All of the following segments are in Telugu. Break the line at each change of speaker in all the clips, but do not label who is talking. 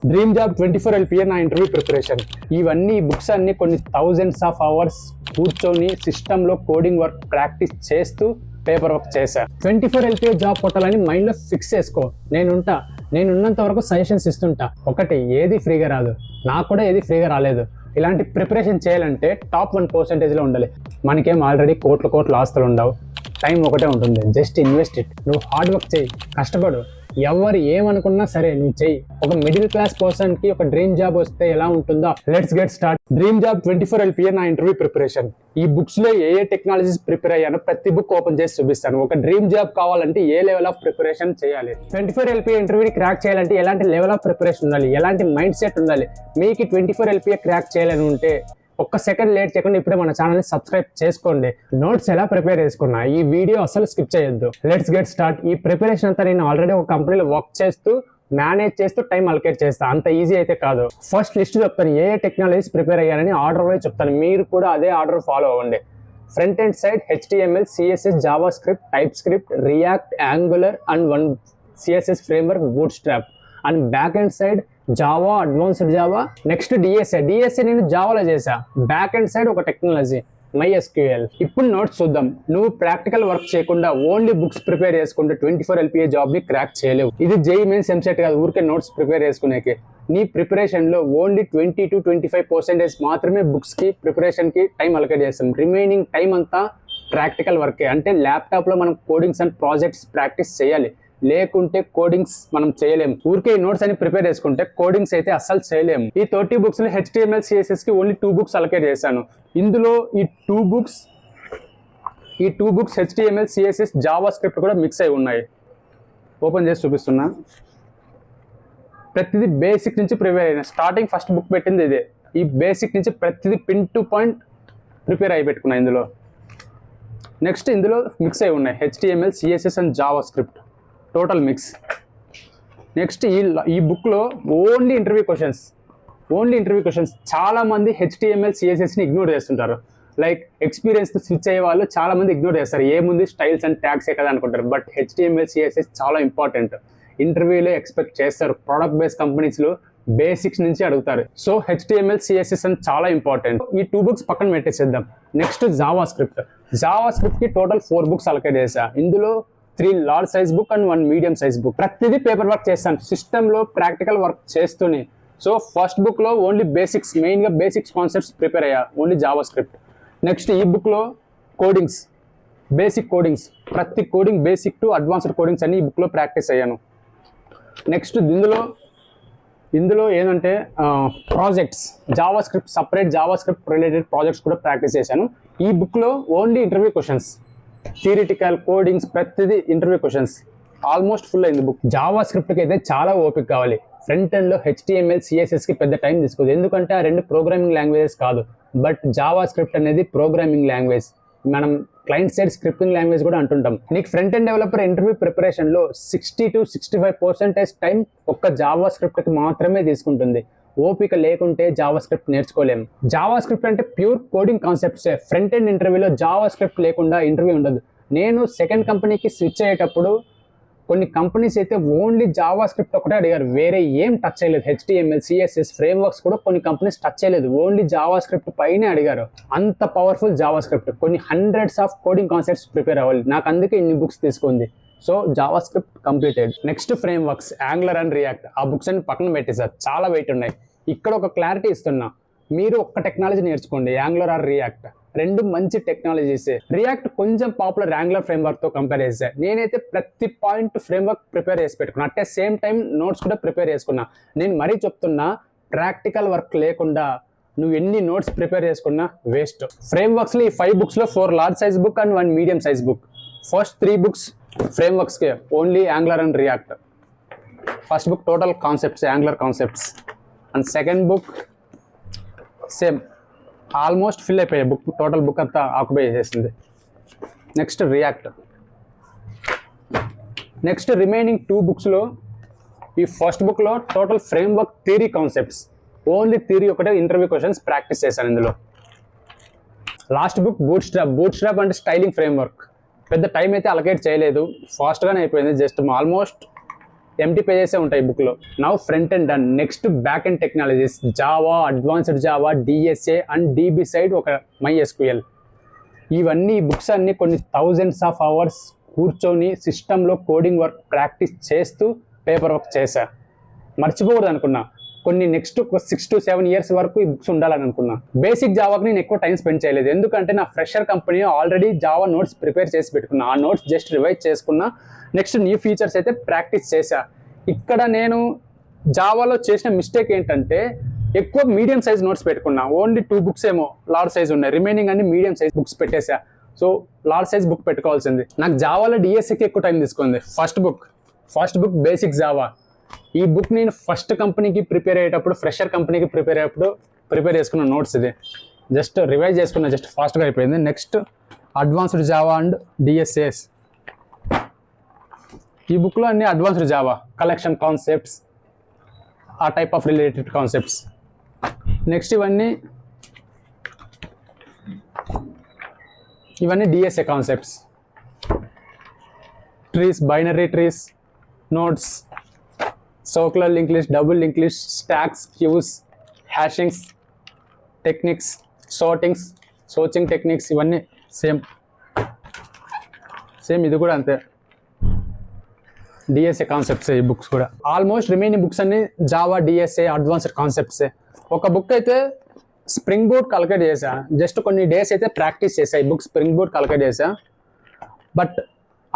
డ్రీమ్ జాబ్ 24 LPA నా ఇంటర్వ్యూ ప్రిపరేషన్. ఇవన్నీ బుక్స్ అన్ని కొన్ని థౌజండ్స్ ఆఫ్ అవర్స్ కూర్చొని సిస్టంలో కోడింగ్ వర్క్ ప్రాక్టీస్ చేస్తూ పేపర్ వర్క్ చేశా. 24 LPA జాబ్ కొట్టాలని మైండ్లో ఫిక్స్ చేసుకో. నేనున్నంత వరకు సజెషన్స్ ఇస్తుంటా. ఒకటి, ఏది ఫ్రీగా రాదు, నాకు కూడా ఏది ఫ్రీగా రాలేదు. ఇలాంటి ప్రిపరేషన్ చేయాలంటే టాప్ 1% ఉండాలి. మనకేం ఆల్రెడీ కోట్ల ఆస్తులు ఉండవు, టైం ఒకటే ఉంటుంది. Just invest it. నువ్వు హార్డ్ వర్క్ చేయి, కష్టపడు. ఎవరు ఏమనుకున్నా సరే నువ్వు చెయ్యి. ఒక మిడిల్ క్లాస్ పర్సన్ కి ఒక డ్రీమ్ జాబ్ వస్తే ఎలా ఉంటుందో let's get start. Dream job 24 LPA నా ఇంటర్వ్యూ ప్రిపరేషన్. ఈ బుక్స్ లో ఏ టెక్నాలజీస్ ప్రిపేర్ అయ్యానో ప్రతి బుక్ ఓపెన్ చేసి చూపిస్తాను. ఒక డ్రీమ్ జాబ్ కావాలంటే ఏ లెవెల్ ఆఫ్ ప్రిపరేషన్ చేయాలి, 24 LPA ఇంటర్వ్యూని క్రాక్ చేయాలంటే ఎలాంటి లెవెల్ ఆఫ్ ప్రిపరేషన్ ఉండాలి, ఎలాంటి మైండ్ సెట్ ఉండాలి. మీకు 24 LPA క్రాక్ చేయాలని ఉంటే ఒక్క సెకండ్ లేట్ చేయకుండా ఇప్పుడే మన ఛానల్ని సబ్స్క్రైబ్ చేసుకోండి. నోట్స్ ఎలా ప్రిపేర్ చేసుకున్నా ఈ వీడియో అసలు స్కిప్ చేయొద్దు. Let's get start. ఈ ప్రిపరేషన్ అంతా నేను ఆల్రెడీ ఒక కంపెనీలో వర్క్ చేస్తూ మేనేజ్ చేస్తూ టైం అలొకేట్ చేస్తా. అంత ఈజీ అయితే కాదు. ఫస్ట్ లిస్ట్ చెప్తాను, ఏ టెక్నాలజీస్ ప్రిపేర్ అయ్యానని ఆర్డర్ వైజ్ చెప్తాను. మీరు కూడా అదే ఆర్డర్ ఫాలో అవ్వండి. Front end side HTML, CSS, JavaScript, type script, react, angular and one CSS framework, boot strap. And back end side Java, advanced Java. Next DSA నేను జావాలో చేసా. బ్యాక్ ఎండ్ సైడ్ ఒక టెక్నాలజీ MySQL. ఇప్పుడు నోట్స్ చూద్దాం. నువ్వు ప్రాక్టికల్ వర్క్ చేయకుండా ఓన్లీ బుక్స్ ప్రిపేర్ చేసుకుంటే 24 LPA జాబ్ ని క్రాక్ చేయలేవు. ఇది JEE మెయిన్స్ ఎంసెట్ కాదు, ఊరికే నోట్స్ ప్రిపేర్ చేసుకునేకి. నీ ప్రిపరేషన్ లో ఓన్లీ 20 to 25% మాత్రమే బుక్స్ కి ప్రిపరేషన్ కి టైం అలొకేట్ చేస్తాం. రిమైనింగ్ టైం అంతా ప్రాక్టికల్ వర్కే. అంటే ల్యాప్టాప్ లో మనం కోడింగ్స్ అండ్ ప్రాజెక్ట్స్ ప్రాక్టీస్ చేయాలి, లేకుంటే కోడింగ్స్ మనం చేయలేము. ఊరికే నోట్స్ అని ప్రిపేర్ చేసుకుంటే కోడింగ్స్ అయితే అస్సలు చేయలేము. ఈ 30 బుక్స్ లో HTML, CSS కి ఓన్లీ 2 బుక్స్ అలొకేట్ చేశాను. ఇందులో ఈ two books HTML, CSS, Java script కూడా మిక్స్ అయి ఉన్నాయి. ఓపెన్ చేసి చూపిస్తున్నా. ప్రతిదీ బేసిక్ నుంచి ప్రిపేర్ అయినా. స్టార్టింగ్ ఫస్ట్ బుక్ పెట్టింది ఇదే. ఈ బేసిక్ నుంచి ప్రతిదీ పిన్ టు పాయింట్ ప్రిపేర్ అయి పెట్టుకున్నా. నెక్స్ట్ ఇందులో మిక్స్ అయి ఉన్నాయి HTML, CSS and Java script, total mix. Next ఈ బుక్లో ఓన్లీ ఇంటర్వ్యూ క్వశ్చన్స్. చాలా మంది HTML, CSSని ఇగ్నోర్ చేస్తుంటారు. లైక్ ఎక్స్పీరియన్స్తో స్విచ్ అయ్యే వాళ్ళు చాలా మంది ఇగ్నోర్ చేస్తారు. ఏముంది స్టైల్స్ అండ్ ట్యాగ్సే కదా అనుకుంటారు. బట్ HTML, CSS చాలా ఇంపార్టెంట్. ఇంటర్వ్యూలో ఎక్స్పెక్ట్ చేస్తారు. ప్రోడక్ట్ బేస్డ్ కంపెనీస్లో బేసిక్స్ నుంచి అడుగుతారు. సో HTML, CSS అని చాలా ఇంపార్టెంట్. ఈ 2 బుక్స్ పక్కన పెట్టేసేద్దాం. నెక్స్ట్ జావా స్క్రిప్ట్కి టోటల్ 4 బుక్స్ అలొకేట్ చేశా. ఇందులో 3 large size book and 1 medium size book. ప్రతిదీ పేపర్ వర్క్ చేస్తాను, సిస్టంలో ప్రాక్టికల్ వర్క్ చేస్తూనే. సో ఫస్ట్ బుక్లో ఓన్లీ బేసిక్స్, మెయిన్గా బేసిక్స్ కాన్సెప్ట్స్ ప్రిపేర్ అయ్యా, ఓన్లీ జావా స్క్రిప్ట్. నెక్స్ట్ ఈ బుక్లో కోడింగ్స్, బేసిక్ కోడింగ్స్, ప్రతి coding basic to advanced codings అన్ని ఈ బుక్లో ప్రాక్టీస్ అయ్యాను. నెక్స్ట్ ఇందులో ఏంటంటే projects, Java script separate Java script related projects కూడా ప్రాక్టీస్ చేశాను. ఈ బుక్లో only interview questions, theoretical codings, ప్రతిదీ ఇంటర్వ్యూ క్వశ్చన్స్. ఆల్మోస్ట్ ఫుల్ అయింది బుక్. జావా స్క్రిప్ట్కి అయితే చాలా ఓపిక కావాలి. ఫ్రంట్ ఎండ్లో HTML, CSSకి పెద్ద టైం తీసుకోదు, ఎందుకంటే ఆ 2 ప్రోగ్రామింగ్ లాంగ్వేజెస్ కాదు. బట్ జావా స్క్రిప్ట్ అనేది ప్రోగ్రామింగ్ లాంగ్వేజ్, మనం క్లయింట్ సైడ్ స్క్రిప్టింగ్ లాంగ్వేజ్ కూడా అంటుంటాం. నీకు ఫ్రంట్ ఎండ్ డెవలపర్ ఇంటర్వ్యూ ప్రిపరేషన్లో 60 to 65% టైం ఒక్క జావా స్క్రిప్ట్కి మాత్రమే తీసుకుంటుంది. ఓపిక లేకుంటే జావా స్క్రిప్ట్ నేర్చుకోలేము. జావా స్క్రిప్ట్ అంటే ప్యూర్ కోడింగ్ కాన్సెప్ట్సే. ఫ్రంట్ ఎండ్ ఇంటర్వ్యూలో జావా స్క్రిప్ట్ లేకుండా ఇంటర్వ్యూ ఉండదు. నేను సెకండ్ కంపెనీకి స్విచ్ అయ్యేటప్పుడు కొన్ని కంపెనీస్ అయితే ఓన్లీ జావా స్క్రిప్ట్ ఒకటే అడిగారు, వేరే ఏం టచ్ చేయలేదు. HTML, CSS ఫ్రేమ్వర్క్స్ కూడా కొన్ని కంపెనీస్ టచ్ చేయలేదు, ఓన్లీ జావా స్క్రిప్ట్ పైనే అడిగారు. అంత పవర్ఫుల్ జావా స్క్రిప్ట్. కొన్ని hundreds of coding concepts prepare అవ్వాలి. నాకు అందుకే ఇన్ని బుక్స్ తీసుకుంది. So Java script completed. Next frameworks, angular and react. ఆ బుక్స్ అన్ని పక్కన పెట్టేశారు, చాలా వెయిట్ ఉన్నాయి. ఇక్కడ ఒక క్లారిటీ ఇస్తున్నా, మీరు ఒక్క టెక్నాలజీ నేర్చుకోండి, యాంగులర్ ఆర్ రియాక్ట్. 2 మంచి టెక్నాలజీసే. రియాక్ట్ కొంచెం పాపులర్ యాంగులర్ ఫ్రేమ్వర్క్తో కంపేర్ చేస్తే. నేనైతే ప్రతి పాయింట్ ఫ్రేమ్వర్క్ ప్రిపేర్ చేసి పెట్టుకున్నా. అట్ సేమ్ టైం నోట్స్ కూడా ప్రిపేర్ చేసుకున్నా. నేను మరీ చెప్తున్నా, ప్రాక్టికల్ వర్క్ లేకుండా నువ్వు ఎన్ని నోట్స్ ప్రిపేర్ చేసుకున్నా వేస్ట్. ఫ్రేమ్వర్క్స్లో ఈ 5 బుక్స్లో 4 large size book and 1 medium size book. First 3 books ఫ్రేమ్వర్క్స్కే, only Angular and React. First book total concepts, Angular concepts. And second book same, almost fill అయిపోయాయి బుక్, టోటల్ బుక్ అంతా ఆక్యుపై చేసేసింది. Next react. నెక్స్ట్ రిమైనింగ్ 2 బుక్స్లో ఈ ఫస్ట్ బుక్లో total framework theory concepts, only theory ఒకటే, ఇంటర్వ్యూ క్వశ్చన్స్ ప్రాక్టీస్ చేశాను ఇందులో. లాస్ట్ బుక్ బూట్ స్ట్రాప్ అంటే స్టైలింగ్ ఫ్రేమ్వర్క్. పెద్ద టైం అయితే అలొకేట్ చేయలేదు, ఫాస్ట్గానే అయిపోయింది. జస్ట్ ఆల్మోస్ట్ ఎంటీ పేజెస్ ఉంటాయి బుక్ లో. Now front and done. Next back and technologies, Java, advanced Java, DSA and dB side ఒక MySQL. ఇవన్నీ బుక్స్ అన్ని కొన్ని థౌజండ్స్ ఆఫ్ అవర్స్ కూర్చొని సిస్టంలో కోడింగ్ వర్క్ ప్రాక్టీస్ చేస్తూ పేపర్ వర్క్ చేశా. మర్చిపోకూడదు అనుకున్నా. కొన్ని నెక్స్ట్ 6 to 7 years వరకు ఈ బుక్స్ ఉండాలని అనుకున్నా. బేసిక్ జావాకి నేను ఎక్కువ టైం స్పెండ్ చేయలేదు, ఎందుకంటే నా fresher company already Java notes prepare చేసి పెట్టుకున్నా. ఆ నోట్స్ జస్ట్ రివైజ్ చేసుకున్నా. నెక్స్ట్ న్యూ ఫీచర్స్ అయితే ప్రాక్టీస్ చేశా. ఇక్కడ నేను జావాలో చేసిన మిస్టేక్ ఏంటంటే ఎక్కువ మీడియం సైజ్ నోట్స్ పెట్టుకున్నా. ఓన్లీ 2 books ఏమో లార్జ్ సైజ్ ఉన్నాయి, రిమైనింగ్ అన్ని మీడియం సైజ్ బుక్స్ పెట్టేశా. సో లార్జ్ సైజ్ బుక్ పెట్టుకోవాల్సింది. నాకు జావాలో డిఎస్సికి ఎక్కువ టైం తీసుకుంది. First book basic Java. ఈ బుక్ నేను ఫస్ట్ కంపెనీకి ప్రిపేర్ అయ్యేటప్పుడు, ఫ్రెషర్ కంపెనీకి ప్రిపేర్ అయ్యేటప్పుడు ప్రిపేర్ చేసుకున్న నోట్స్ ఇది. జస్ట్ రివైజ్ చేసుకున్న, జస్ట్ ఫాస్ట్గా అయిపోయింది. Next advanced Java and DSAs. ఈ బుక్లో అన్ని అడ్వాన్స్డ్ జావా, కలెక్షన్ కాన్సెప్ట్స్, ఆ type of related concepts. Next ఇవన్నీ DSA concepts. Trees, binary trees, nodes, circular link list, double link list, stacks, queues, hashings techniques, sorting techniques, ఇవన్నీ సేమ్ ఇది కూడా అంతే. డిఎస్ఏ కాన్సెప్ట్స్ ఈ బుక్స్ కూడా. ఆల్మోస్ట్ రిమైనింగ్ బుక్స్ అన్ని జావా, డిఎస్ఏ, అడ్వాన్స్డ్ కాన్సెప్ట్సే. ఒక బుక్ అయితే స్ప్రింగ్ బూట్ కలెక్ట్ చేశా. జస్ట్ కొన్ని డేస్ అయితే ప్రాక్టీస్ చేశా. ఈ బుక్ స్ప్రింగ్ బూట్ కలెక్ట్ చేశా. బట్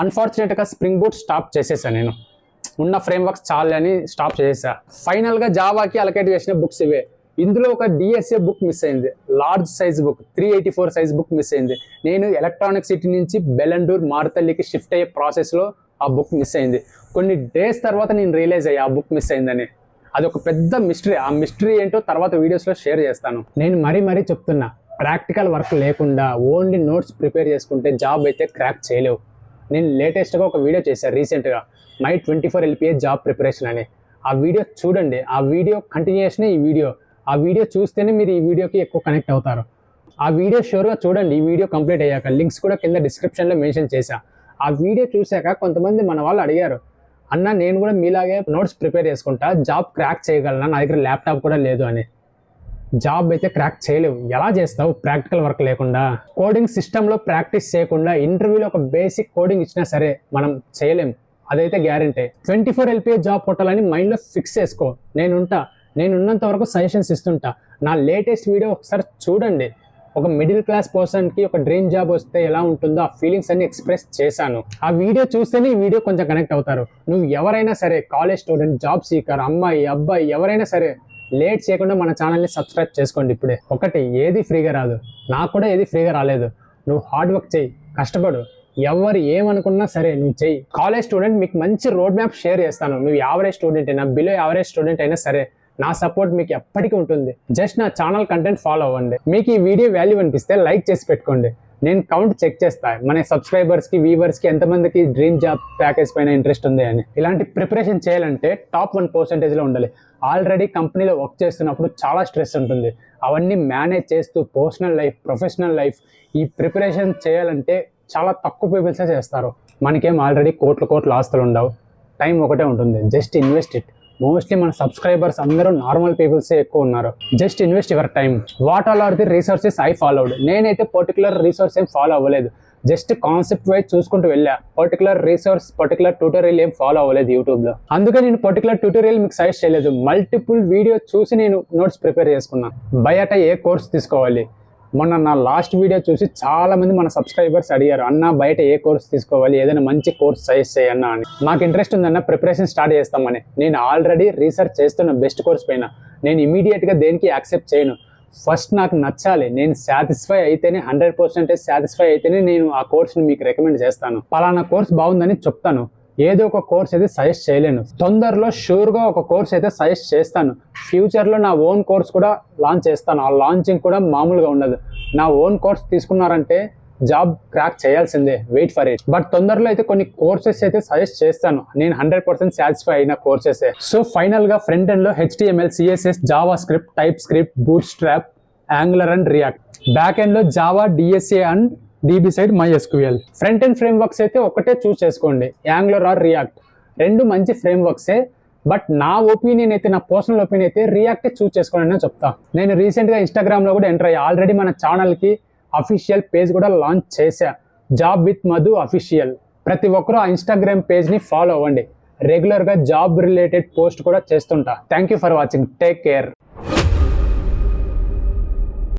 అన్ఫార్చునేట్గా స్ప్రింగ్ బూట్ స్టాప్ చేసేసా. నేను ఉన్న ఫ్రేమ్వర్క్స్ చాలు అని స్టాప్ చేసేసా. ఫైనల్గా జావాకి అలకేట్ చేసిన బుక్స్ ఇవే. ఇందులో ఒక డిఎస్ఏ బుక్ మిస్ అయింది, large size book, 384 size book miss అయింది. నేను ఎలక్ట్రానిక్ సిటీ నుంచి బెలండూర్ మారుతల్లికి షిఫ్ట్ అయ్యే ప్రాసెస్లో ఆ బుక్ మిస్ అయింది. కొన్ని డేస్ తర్వాత నేను రియలైజ్ అయ్యా ఆ బుక్ మిస్ అయిందని. అది ఒక పెద్ద మిస్టరీ. ఆ మిస్టరీ ఏంటో తర్వాత వీడియోస్లో షేర్ చేస్తాను. నేను మరీ చెప్తున్నా, ప్రాక్టికల్ వర్క్ లేకుండా ఓన్లీ నోట్స్ ప్రిపేర్ చేసుకుంటే జాబ్ అయితే క్రాక్ చేయలేవు. నేను లేటెస్ట్గా ఒక వీడియో చేశాను రీసెంట్గా, My 24 LPA జాబ్ ప్రిపరేషన్ అని. ఆ వీడియో చూడండి. ఆ వీడియో కంటిన్యూషనే ఈ వీడియో. ఆ వీడియో చూస్తేనే మీరు ఈ వీడియోకి ఎక్కువ కనెక్ట్ అవుతారు. ఆ వీడియో షూర్గా చూడండి. ఈ వీడియో కంప్లీట్ అయ్యాక లింక్స్ కూడా కింద డిస్క్రిప్షన్లో మెన్షన్ చేశా. ఆ వీడియో చూశాక కొంతమంది మన వాళ్ళు అడిగారు, అన్న నేను కూడా మీలాగే నోట్స్ ప్రిపేర్ చేసుకుంటా, జాబ్ క్రాక్ చేయగలనా, నా దగ్గర ల్యాప్టాప్ కూడా లేదు అని. జాబ్ అయితే క్రాక్ చేయలేవు. ఎలా చేస్తావు ప్రాక్టికల్ వర్క్ లేకుండా? కోడింగ్ సిస్టంలో ప్రాక్టీస్ చేయకుండా ఇంటర్వ్యూలో ఒక బేసిక్ కోడింగ్ ఇచ్చినా సరే మనం చేయలేం, అదైతే గ్యారంటీ. 24 LPA జాబ్ కొట్టాలని మైండ్లో ఫిక్స్ చేసుకో. నేనున్నంత వరకు సజెషన్స్ ఇస్తుంటా. నా లేటెస్ట్ వీడియో ఒకసారి చూడండి. ఒక మిడిల్ క్లాస్ పర్సన్కి ఒక డ్రీమ్ జాబ్ వస్తే ఎలా ఉంటుందో ఆ ఫీలింగ్స్ అన్ని ఎక్స్ప్రెస్ చేశాను. ఆ వీడియో చూస్తేనే ఈ వీడియో కొంచెం కనెక్ట్ అవుతారు. నువ్వు ఎవరైనా సరే, కాలేజ్ స్టూడెంట్, జాబ్ సీకర్, అమ్మాయి, అబ్బాయి, ఎవరైనా సరే లేట్ చేయకుండా మన ఛానల్ని సబ్స్క్రైబ్ చేసుకోండి ఇప్పుడే. ఒకటి, ఏది ఫ్రీగా రాదు. నాకు కూడా ఏది ఫ్రీగా రాలేదు. నువ్వు హార్డ్ వర్క్ చేయి, కష్టపడు. ఎవరు ఏమనుకున్నా సరే నువ్వు చెయ్యి. కాలేజ్ స్టూడెంట్, మీకు మంచి రోడ్ మ్యాప్ షేర్ చేస్తాను. నువ్వు యావరేజ్ స్టూడెంట్ అయినా, బిలో యావరేజ్ స్టూడెంట్ అయినా సరే, నా సపోర్ట్ మీకు ఎప్పటికీ ఉంటుంది. జస్ట్ నా ఛానల్ కంటెంట్ ఫాలో అవ్వండి. మీకు ఈ వీడియో వాల్యూ అనిపిస్తే లైక్ చేసి పెట్టుకోండి. నేను కౌంట్ చెక్ చేస్తా, మన సబ్స్క్రైబర్స్కి, వ్యూవర్స్కి ఎంతమందికి డ్రీమ్ జాబ్ ప్యాకేజ్ పైన ఇంట్రెస్ట్ ఉంది అని. ఇలాంటి ప్రిపరేషన్ చేయాలంటే టాప్ 1% ఉండాలి. ఆల్రెడీ కంపెనీలో వర్క్ చేస్తున్నప్పుడు చాలా స్ట్రెస్ ఉంటుంది. అవన్నీ మేనేజ్ చేస్తూ పర్సనల్ లైఫ్, ప్రొఫెషనల్ లైఫ్, ఈ ప్రిపరేషన్ చేయాలంటే చాలా తక్కువ పీపుల్సే చేస్తారు. మనకేం ఆల్రెడీ కోట్ల ఆస్తులు ఉండవు. టైం ఒకటే ఉంటుంది. Just invest it. మోస్ట్లీ మన సబ్స్క్రైబర్స్ అందరూ నార్మల్ పీపుల్సే ఎక్కువ ఉన్నారు. Just invest your time. What all are the resources I followed? నేనైతే పర్టికులర్ రిసోర్స్ ఏం ఫాలో అవ్వలేదు. జస్ట్ కాన్సెప్ట్ వైజ్ చూసుకుంటూ వెళ్ళా. పర్టికులర్ రిసోర్స్, పర్టికులర్ ట్యూటోరియల్ ఏం ఫాలో అవ్వలేదు యూట్యూబ్లో. అందుకే నేను పర్టికులర్ ట్యూటోరియల్ మీకు సజెస్ట్ చేయలేదు. మల్టిపుల్ వీడియో చూసి నేను నోట్స్ ప్రిపేర్ చేసుకున్నాను. బయట ఏ కోర్స్ తీసుకోవాలి? మొన్న నా లాస్ట్ వీడియో చూసి చాలా మంది మన సబ్స్క్రైబర్స్ అడిగారు, అన్న బయట ఏ కోర్స్ తీసుకోవాలి, ఏదైనా మంచి కోర్స్ సజెస్ట్ చేయన్నా అని. నాకు ఇంట్రెస్ట్ ఉందన్న, ప్రిపరేషన్ స్టార్ట్ చేస్తామని. నేను ఆల్రెడీ రీసెర్చ్ చేస్తున్న బెస్ట్ కోర్స్ పైన. నేను ఇమీడియట్గా దేనికి యాక్సెప్ట్ చేయను. ఫస్ట్ నాకు నచ్చాలి, నేను సాటిస్ఫై అయితేనే, 100% సాటిస్ఫై అయితేనే నేను ఆ కోర్స్ని మీకు రికమెండ్ చేస్తాను. పలానా కోర్స్ బాగుందని చెప్తాను. ఏదో ఒక కోర్స్ అయితే సజెస్ట్ చేయలేను. తొందరలో షూర్గా ఒక కోర్స్ అయితే సజెస్ట్ చేస్తాను. ఫ్యూచర్లో నా ఓన్ కోర్స్ కూడా లాంచ్ చేస్తాను. ఆ లాంచింగ్ కూడా మామూలుగా ఉండదు. నా ఓన్ కోర్స్ తీసుకున్నారంటే జాబ్ క్రాక్ చేయాల్సిందే. Wait for it. బట్ తొందరలో అయితే కొన్ని కోర్సెస్ అయితే సజెస్ట్ చేస్తాను. నేను 100% సాటిస్ఫై అయిన కోర్సెస్. సో ఫైనల్గా ఫ్రంట్ ఎండ్లో HTML, CSS, JavaScript, TypeScript, Bootstrap, Angular and React. Back ఎండ్లో Java, DSA and DB side MySQL. Front end frameworks అయితే ఒకటే చూస్ చేసుకోండి, యాంగులర్ ఆర్ రియాక్ట్. రెండు మంచి ఫ్రేమ్ వర్క్సే. బట్ నా ఒపీనియన్ అయితే, నా పర్సనల్ ఒపీనియన్ అయితే రియాక్ట్ చూస్ చేసుకోండి చెప్తా. నేను రీసెంట్గా ఇన్స్టాగ్రామ్లో కూడా ఎంటర్ అయ్యా. ఆల్రెడీ మన ఛానల్కి అఫీషియల్ పేజ్ కూడా లాంచ్ చేశా, జాబ్ విత్ మధు అఫీషియల్. ప్రతి ఒక్కరూ ఆ ఇన్స్టాగ్రామ్ పేజ్ని ఫాలో అవ్వండి. రెగ్యులర్గా జాబ్ రిలేటెడ్ పోస్ట్ కూడా చేస్తుంటా. Thank you for watching. Take care.